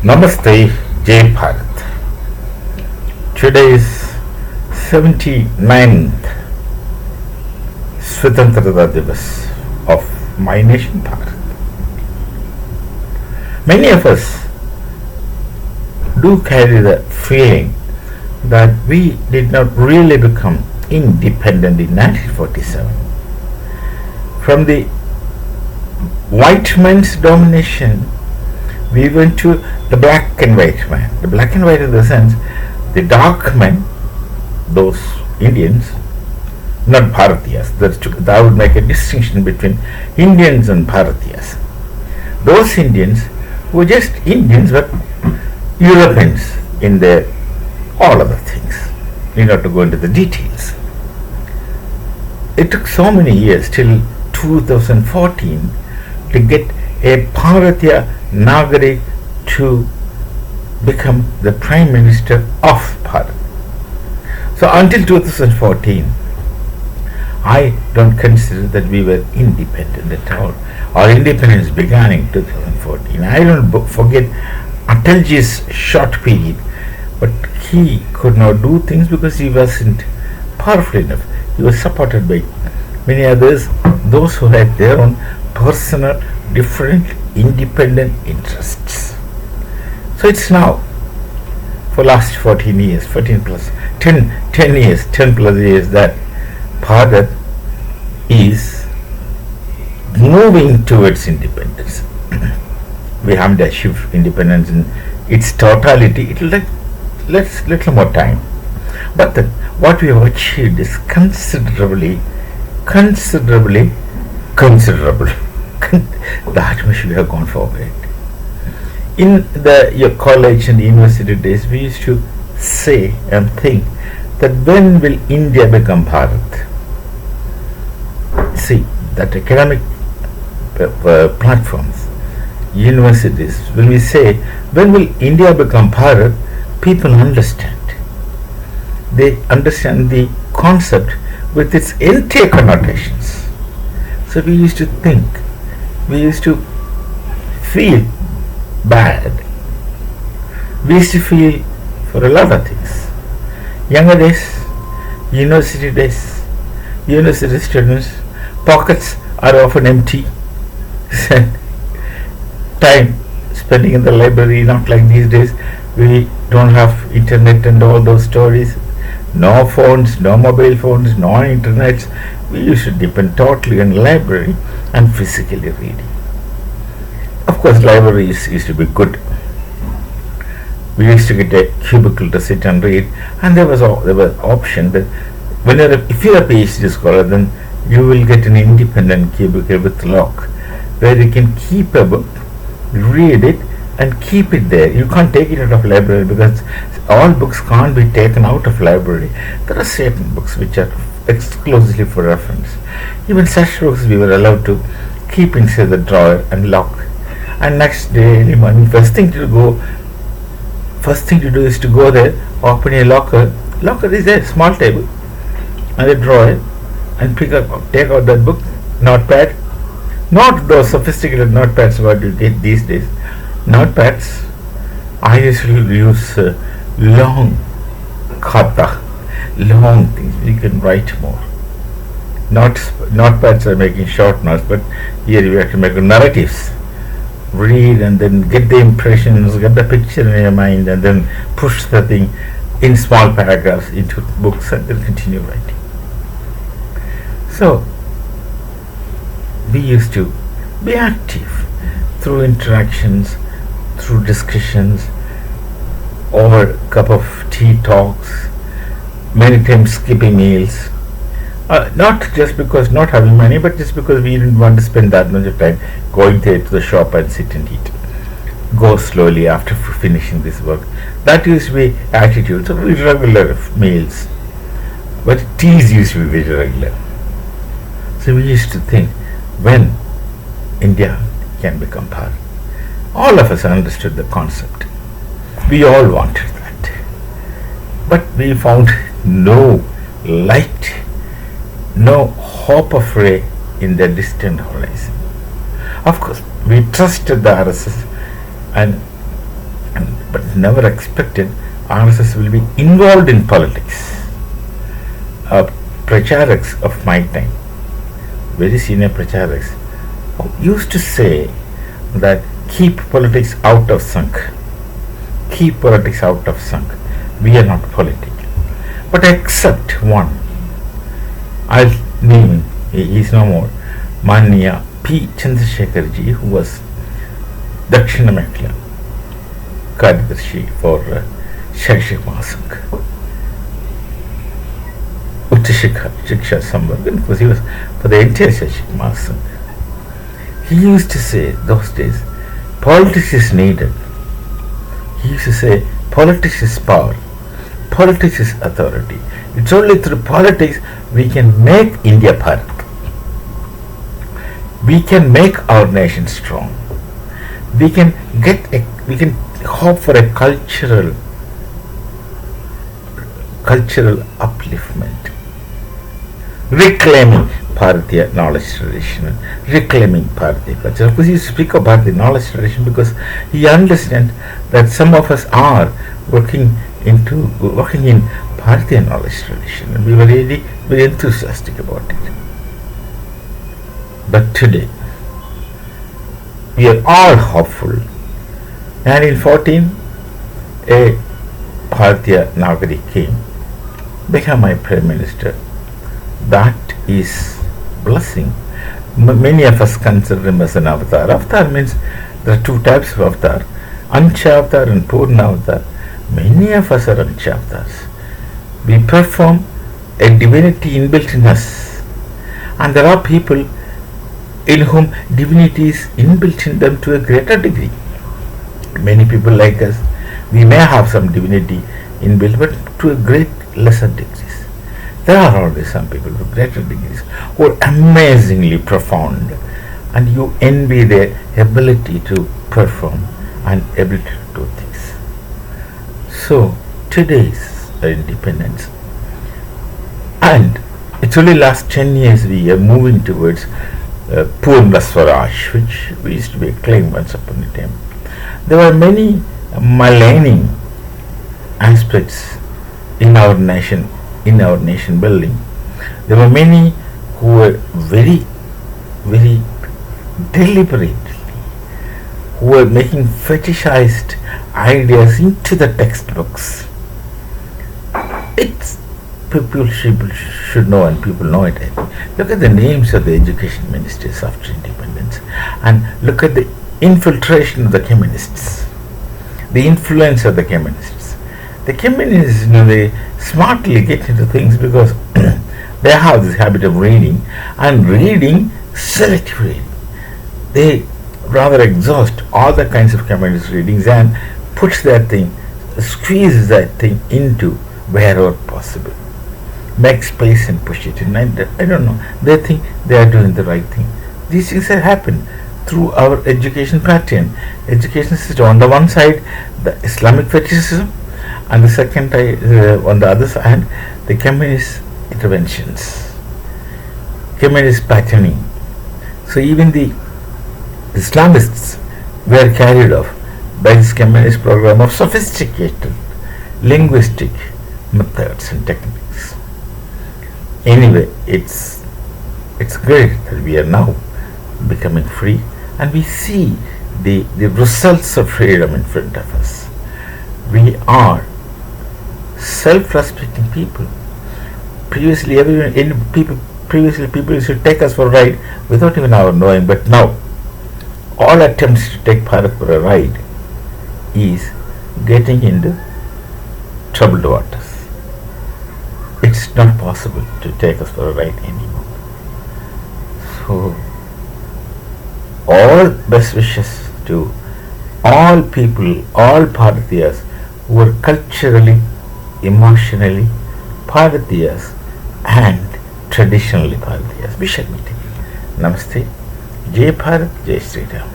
Namaste, Jai Bharat. Today is 79th Swatantrata Divas of my nation Bharat. Many of us do carry the feeling that we did not really become independent in 1947. From the white man's domination, we went to the black and white man. The black and white in the sense, the dark men, those Indians, not Bharatiyas. I would make a distinction between Indians and Bharatiyas. Those Indians were just Indians but Europeans in their all other things. We need not to go into the details. It took so many years till 2014 to get a Bharatiya Nagarik to become the Prime Minister of Bharat. So until 2014, I don't consider that we were independent at all. Our independence began in 2014. I don't forget Atalji's short period, but he could not do things because he wasn't powerful enough. He was supported by many others, those who had their own personal, different, independent interests. So it's now, for last 14 years, 10 plus years that Bharat is moving towards independence. We haven't achieved independence in its totality. It will take little more time. But what we have achieved is considerable. That much we have gone forward. In your college and university days, we used to say and think that when will India become Bharat? See, that academic platforms, universities, when we say when will India become Bharat, people understand. They understand the concept with its entire connotations. So we used to think, we used to feel bad. We used to feel for a lot of things. Younger days, university students, pockets are often empty. Time spending in the library, not like these days. We don't have internet and all those stories. No phones, no mobile phones, no internets. We used to depend totally on library and physically reading. Of course, libraries used to be good. We used to get a cubicle to sit and read, and there was option that if you are a PhD scholar, then you will get an independent cubicle with lock, where you can keep a book, read it, and keep it there. You can't take it out of library because all books can't be taken out of library. There are certain books which are exclusively for reference. Even such books we were allowed to keep inside the drawer and lock. And next day, early morning, first thing to do is to go there, open a locker. Locker is a small table and a drawer, and take out that book, notepad. Not those sophisticated notepads what you get these days. Notepads, I usually use long khata, long things. You can write more. Notepads are making short notes, but here you have to make narratives. Read and then get the impressions, get the picture in your mind, and then push the thing in small paragraphs into books and then continue writing. So, we used to be active through interactions, through discussions, over a cup of tea talks, many times skipping meals. Not just because not having money, but just because we didn't want to spend that much of time going there to the shop and sit and eat. Go slowly after finishing this work. That used to be attitude. So irregular meals, but teas used to be very regular. So we used to think when India can become Bharat. All of us understood the concept. We all wanted that, but we found no light, no hope of ray in the distant horizon. Of course, we trusted the RSS and but never expected RSS will be involved in politics. Pracharaks of my time, very senior pracharaks, used to say that keep politics out of sunk. Keep politics out of sunk. We are not political. But except one, I'll name him, he is no more, Manya P. Chandrasekharji, who was Dakshina Mekla Karyadarshi for Shakshak Mahasangh, Uttashikha Shiksha Sambandhan, because he was for the entire Shakshak Mahasangh. He used to say those days, politics is needed. He used to say, politics is power, politics is authority. It's only through politics we can make India Bharat. We can make our nation strong. We can hope for a cultural upliftment, reclaiming Bharatiya knowledge tradition, reclaiming Bharatiya culture. Of course, he speak of Bharatiya knowledge tradition because he understands that some of us are working in Bharatiya knowledge tradition, and we were really very enthusiastic about it. But today, we are all hopeful. And in 14, a Bharatiya Nagarik came, became my Prime Minister. That is blessing. Many of us consider him as an avatar. Avatar means there are two types of avatar, Ansha avatar and Purna avatar. Many of us are Ansha avatars. We perform a divinity inbuilt in us. And there are people in whom divinity is inbuilt in them to a greater degree. Many people like us, we may have some divinity inbuilt, but to a great lesser degrees. There are always some people with greater degrees who are amazingly profound, and you envy their ability to perform and ability to do things. So today's independence, and it's only last 10 years we are moving towards Purna Swaraj, which we used to be acclaimed once upon a time. There were many maligning aspects in our nation building. There were many who were very, very deliberately, who were making fetishized ideas into the textbooks. It's people should know, and people know it. Look at the names of the education ministers after independence, and look at the infiltration of the communists, the influence of the communists. The communists, they smartly get into things because they have this habit of reading, and reading selective reading. They rather exhaust all the kinds of communist readings and push that thing, squeeze that thing into wherever possible. Make space and push it in. I don't know. They think they are doing the right thing. These things have happened through our education pattern. Education system, on the one side, the Islamic fetishism, and the second, on the other side, the communist interventions, communist patterning. So even the Islamists were carried off by this communist program of sophisticated linguistic methods and techniques. Anyway, it's great that we are now becoming free, and we see the results of freedom in front of us. We are self-respecting people. Previously, people used to take us for a ride without even our knowing, but now all attempts to take Bharat for a ride is getting into troubled waters. It's not possible to take us for a ride anymore. So, all best wishes to all people, all Bharatiyas who are culturally, emotionally Bharatiyas and traditionally Bharatiyas. We shall meet again. Namaste. Jai Bharat, Jai Sri Ram.